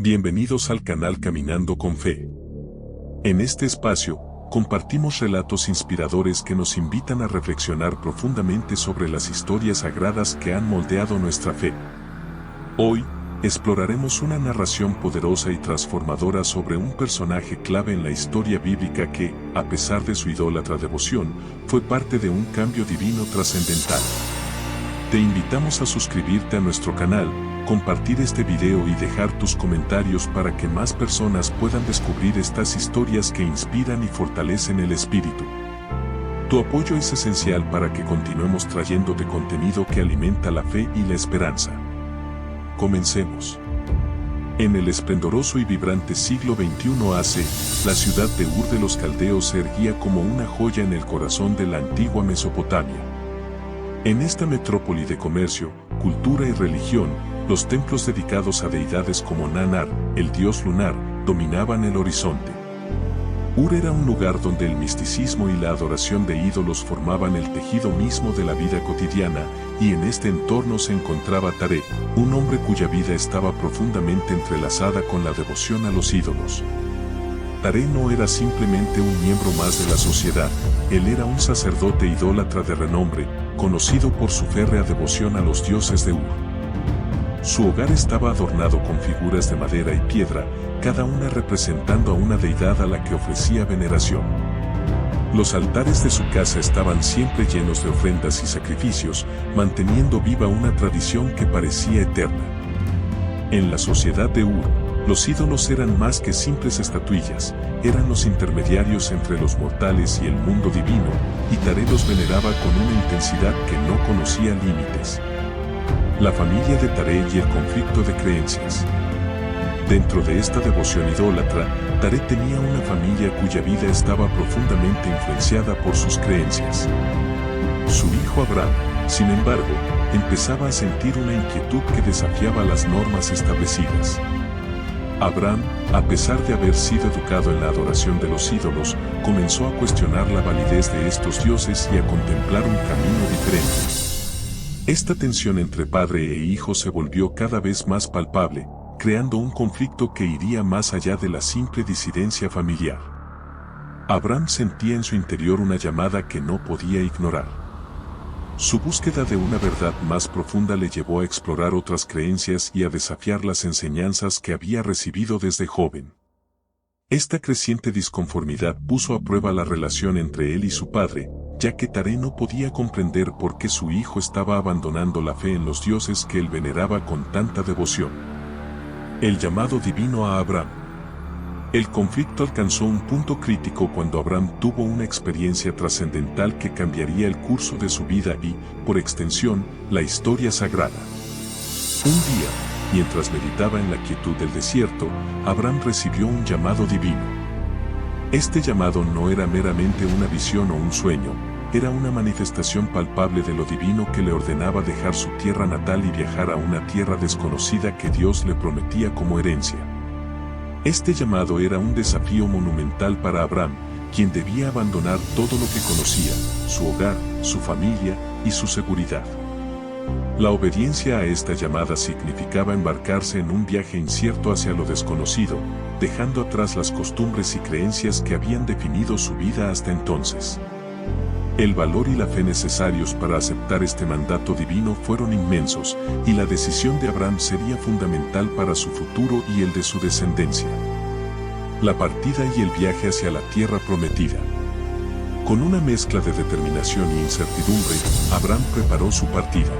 Bienvenidos al canal Caminando con Fe. En este espacio, compartimos relatos inspiradores que nos invitan a reflexionar profundamente sobre las historias sagradas que han moldeado nuestra fe. Hoy, exploraremos una narración poderosa y transformadora sobre un personaje clave en la historia bíblica que, a pesar de su idólatra devoción, fue parte de un cambio divino trascendental. Te invitamos a suscribirte a nuestro canal, compartir este video y dejar tus comentarios para que más personas puedan descubrir estas historias que inspiran y fortalecen el espíritu. Tu apoyo es esencial para que continuemos trayéndote contenido que alimenta la fe y la esperanza. Comencemos. En el esplendoroso y vibrante siglo XXI la ciudad de Ur de los Caldeos se erguía como una joya en el corazón de la antigua Mesopotamia. En esta metrópoli de comercio, cultura y religión, los templos dedicados a deidades como Nanar, el dios lunar, dominaban el horizonte. Ur era un lugar donde el misticismo y la adoración de ídolos formaban el tejido mismo de la vida cotidiana, y en este entorno se encontraba Taré, un hombre cuya vida estaba profundamente entrelazada con la devoción a los ídolos. Taré no era simplemente un miembro más de la sociedad, él era un sacerdote idólatra de renombre, conocido por su férrea devoción a los dioses de Ur. Su hogar estaba adornado con figuras de madera y piedra, cada una representando a una deidad a la que ofrecía veneración. Los altares de su casa estaban siempre llenos de ofrendas y sacrificios, manteniendo viva una tradición que parecía eterna. En la sociedad de Ur, los ídolos eran más que simples estatuillas, eran los intermediarios entre los mortales y el mundo divino, y Taré los veneraba con una intensidad que no conocía límites. La familia de Taré y el conflicto de creencias. Dentro de esta devoción idólatra, Taré tenía una familia cuya vida estaba profundamente influenciada por sus creencias. Su hijo Abraham, sin embargo, empezaba a sentir una inquietud que desafiaba las normas establecidas. Abraham, a pesar de haber sido educado en la adoración de los ídolos, comenzó a cuestionar la validez de estos dioses y a contemplar un camino diferente. Esta tensión entre padre e hijo se volvió cada vez más palpable, creando un conflicto que iría más allá de la simple disidencia familiar. Abraham sentía en su interior una llamada que no podía ignorar. Su búsqueda de una verdad más profunda le llevó a explorar otras creencias y a desafiar las enseñanzas que había recibido desde joven. Esta creciente disconformidad puso a prueba la relación entre él y su padre, ya que Taré no podía comprender por qué su hijo estaba abandonando la fe en los dioses que él veneraba con tanta devoción. El llamado divino a Abraham. El conflicto alcanzó un punto crítico cuando Abraham tuvo una experiencia trascendental que cambiaría el curso de su vida y, por extensión, la historia sagrada. Un día, mientras meditaba en la quietud del desierto, Abraham recibió un llamado divino. Este llamado no era meramente una visión o un sueño, era una manifestación palpable de lo divino que le ordenaba dejar su tierra natal y viajar a una tierra desconocida que Dios le prometía como herencia. Este llamado era un desafío monumental para Abraham, quien debía abandonar todo lo que conocía, su hogar, su familia y su seguridad. La obediencia a esta llamada significaba embarcarse en un viaje incierto hacia lo desconocido, dejando atrás las costumbres y creencias que habían definido su vida hasta entonces. El valor y la fe necesarios para aceptar este mandato divino fueron inmensos, y la decisión de Abraham sería fundamental para su futuro y el de su descendencia. La partida y el viaje hacia la tierra prometida. Con una mezcla de determinación e incertidumbre, Abraham preparó su partida.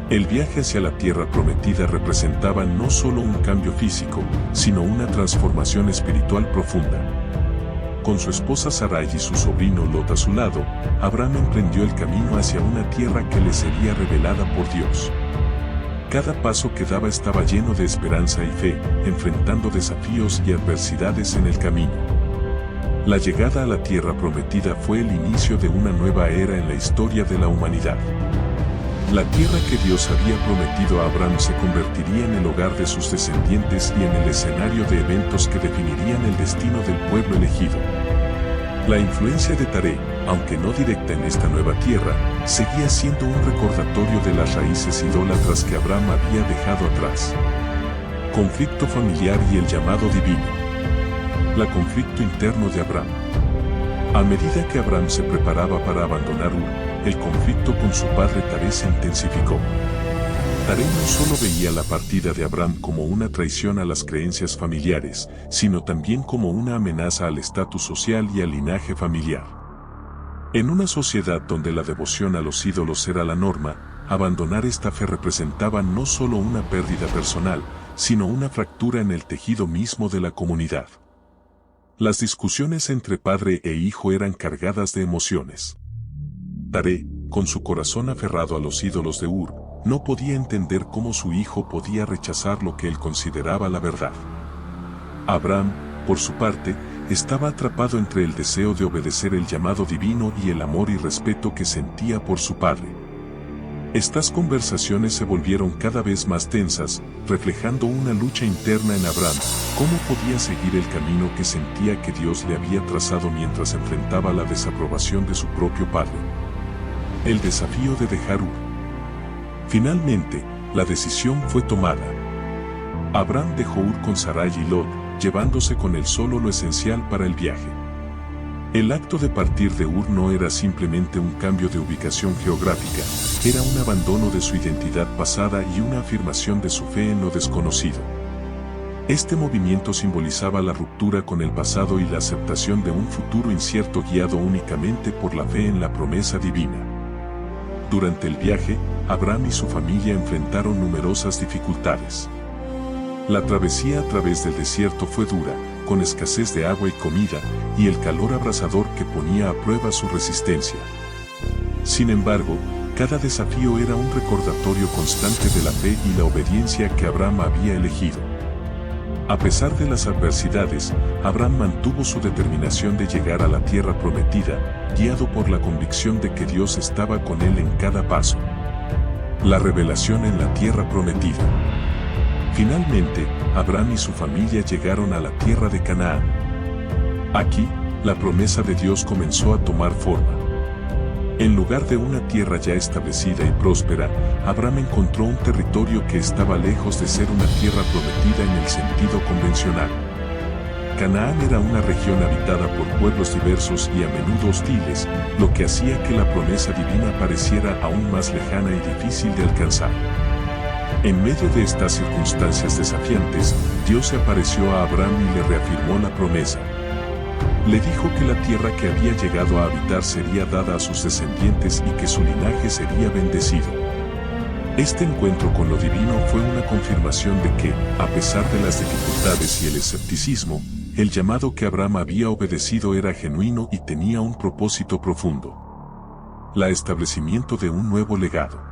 El viaje hacia la tierra prometida representaba no solo un cambio físico, sino una transformación espiritual profunda. Con su esposa Sarai y su sobrino Lot a su lado, Abraham emprendió el camino hacia una tierra que le sería revelada por Dios. Cada paso que daba estaba lleno de esperanza y fe, enfrentando desafíos y adversidades en el camino. La llegada a la tierra prometida fue el inicio de una nueva era en la historia de la humanidad. La tierra que Dios había prometido a Abraham se convertiría en el hogar de sus descendientes y en el escenario de eventos que definirían el destino del pueblo elegido. La influencia de Taré, aunque no directa en esta nueva tierra, seguía siendo un recordatorio de las raíces idólatras que Abraham había dejado atrás. Conflicto familiar y el llamado divino. La conflicto interno de Abraham. A medida que Abraham se preparaba para abandonar Ur, el conflicto con su padre Taré se intensificó. Taré no solo veía la partida de Abraham como una traición a las creencias familiares, sino también como una amenaza al estatus social y al linaje familiar. En una sociedad donde la devoción a los ídolos era la norma, abandonar esta fe representaba no solo una pérdida personal, sino una fractura en el tejido mismo de la comunidad. Las discusiones entre padre e hijo eran cargadas de emociones. Taré, con su corazón aferrado a los ídolos de Ur, no podía entender cómo su hijo podía rechazar lo que él consideraba la verdad. Abraham, por su parte, estaba atrapado entre el deseo de obedecer el llamado divino y el amor y respeto que sentía por su padre. Estas conversaciones se volvieron cada vez más tensas, reflejando una lucha interna en Abraham. ¿Cómo podía seguir el camino que sentía que Dios le había trazado mientras enfrentaba la desaprobación de su propio padre? El desafío de dejar Ur. Finalmente, la decisión fue tomada. Abraham dejó Ur con Sarai y Lot, llevándose con él solo lo esencial para el viaje. El acto de partir de Ur no era simplemente un cambio de ubicación geográfica, era un abandono de su identidad pasada y una afirmación de su fe en lo desconocido. Este movimiento simbolizaba la ruptura con el pasado y la aceptación de un futuro incierto guiado únicamente por la fe en la promesa divina. Durante el viaje, Abraham y su familia enfrentaron numerosas dificultades. La travesía a través del desierto fue dura, con escasez de agua y comida, y el calor abrasador que ponía a prueba su resistencia. Sin embargo, cada desafío era un recordatorio constante de la fe y la obediencia que Abraham había elegido. A pesar de las adversidades, Abraham mantuvo su determinación de llegar a la tierra prometida, guiado por la convicción de que Dios estaba con él en cada paso. La revelación en la tierra prometida. Finalmente, Abraham y su familia llegaron a la tierra de Canaán. Aquí, la promesa de Dios comenzó a tomar forma. En lugar de una tierra ya establecida y próspera, Abraham encontró un territorio que estaba lejos de ser una tierra prometida en el sentido convencional. Canaán era una región habitada por pueblos diversos y a menudo hostiles, lo que hacía que la promesa divina pareciera aún más lejana y difícil de alcanzar. En medio de estas circunstancias desafiantes, Dios se apareció a Abraham y le reafirmó la promesa. Le dijo que la tierra que había llegado a habitar sería dada a sus descendientes y que su linaje sería bendecido. Este encuentro con lo divino fue una confirmación de que, a pesar de las dificultades y el escepticismo, el llamado que Abraham había obedecido era genuino y tenía un propósito profundo. El establecimiento de un nuevo legado.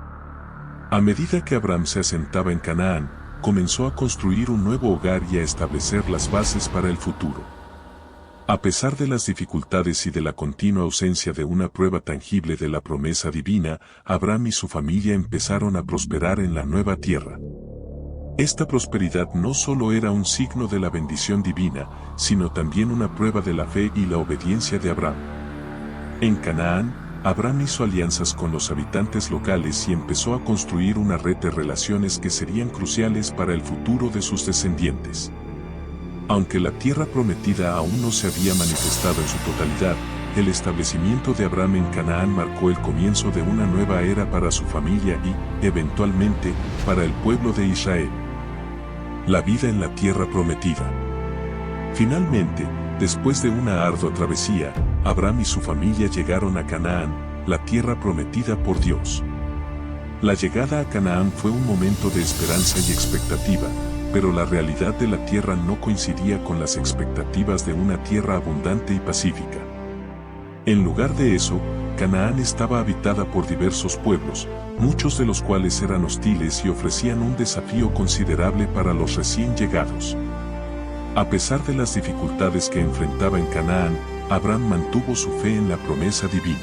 A medida que Abraham se asentaba en Canaán, comenzó a construir un nuevo hogar y a establecer las bases para el futuro. A pesar de las dificultades y de la continua ausencia de una prueba tangible de la promesa divina, Abraham y su familia empezaron a prosperar en la nueva tierra. Esta prosperidad no solo era un signo de la bendición divina, sino también una prueba de la fe y la obediencia de Abraham. En Canaán, Abraham hizo alianzas con los habitantes locales y empezó a construir una red de relaciones que serían cruciales para el futuro de sus descendientes. Aunque la tierra prometida aún no se había manifestado en su totalidad, el establecimiento de Abraham en Canaán marcó el comienzo de una nueva era para su familia y, eventualmente, para el pueblo de Israel. La vida en la tierra prometida. Finalmente, después de una ardua travesía, Abraham y su familia llegaron a Canaán, la tierra prometida por Dios. La llegada a Canaán fue un momento de esperanza y expectativa, pero la realidad de la tierra no coincidía con las expectativas de una tierra abundante y pacífica. En lugar de eso, Canaán estaba habitada por diversos pueblos, muchos de los cuales eran hostiles y ofrecían un desafío considerable para los recién llegados. A pesar de las dificultades que enfrentaba en Canaán, Abraham mantuvo su fe en la promesa divina.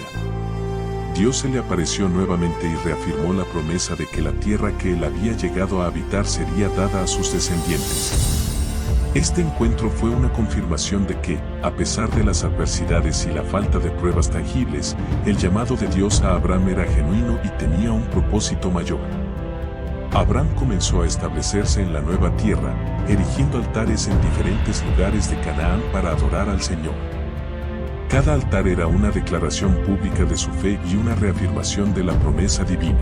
Dios se le apareció nuevamente y reafirmó la promesa de que la tierra que él había llegado a habitar sería dada a sus descendientes. Este encuentro fue una confirmación de que, a pesar de las adversidades y la falta de pruebas tangibles, el llamado de Dios a Abraham era genuino y tenía un propósito mayor. Abraham comenzó a establecerse en la nueva tierra, erigiendo altares en diferentes lugares de Canaán para adorar al Señor. Cada altar era una declaración pública de su fe y una reafirmación de la promesa divina.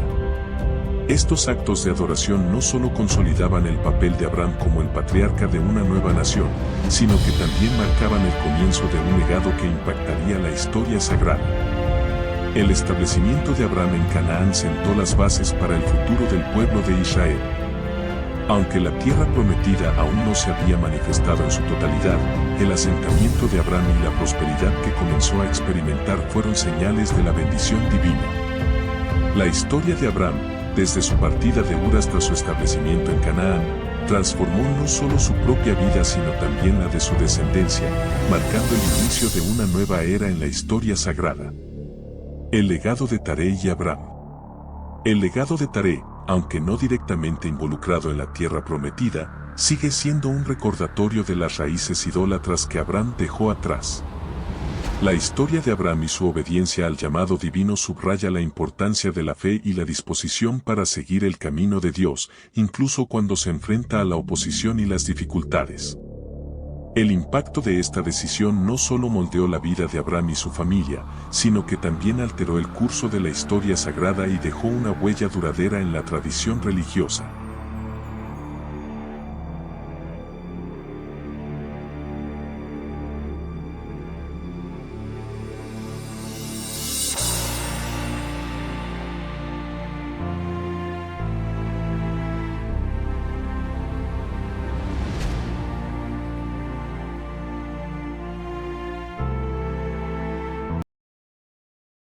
Estos actos de adoración no solo consolidaban el papel de Abraham como el patriarca de una nueva nación, sino que también marcaban el comienzo de un legado que impactaría la historia sagrada. El establecimiento de Abraham en Canaán sentó las bases para el futuro del pueblo de Israel. Aunque la tierra prometida aún no se había manifestado en su totalidad, el asentamiento de Abraham y la prosperidad que comenzó a experimentar fueron señales de la bendición divina. La historia de Abraham, desde su partida de Ur hasta su establecimiento en Canaán, transformó no solo su propia vida sino también la de su descendencia, marcando el inicio de una nueva era en la historia sagrada. El legado de Taré y Abraham. El legado de Taré, aunque no directamente involucrado en la tierra prometida, sigue siendo un recordatorio de las raíces idólatras que Abraham dejó atrás. La historia de Abraham y su obediencia al llamado divino subraya la importancia de la fe y la disposición para seguir el camino de Dios, incluso cuando se enfrenta a la oposición y las dificultades. El impacto de esta decisión no solo moldeó la vida de Abraham y su familia, sino que también alteró el curso de la historia sagrada y dejó una huella duradera en la tradición religiosa.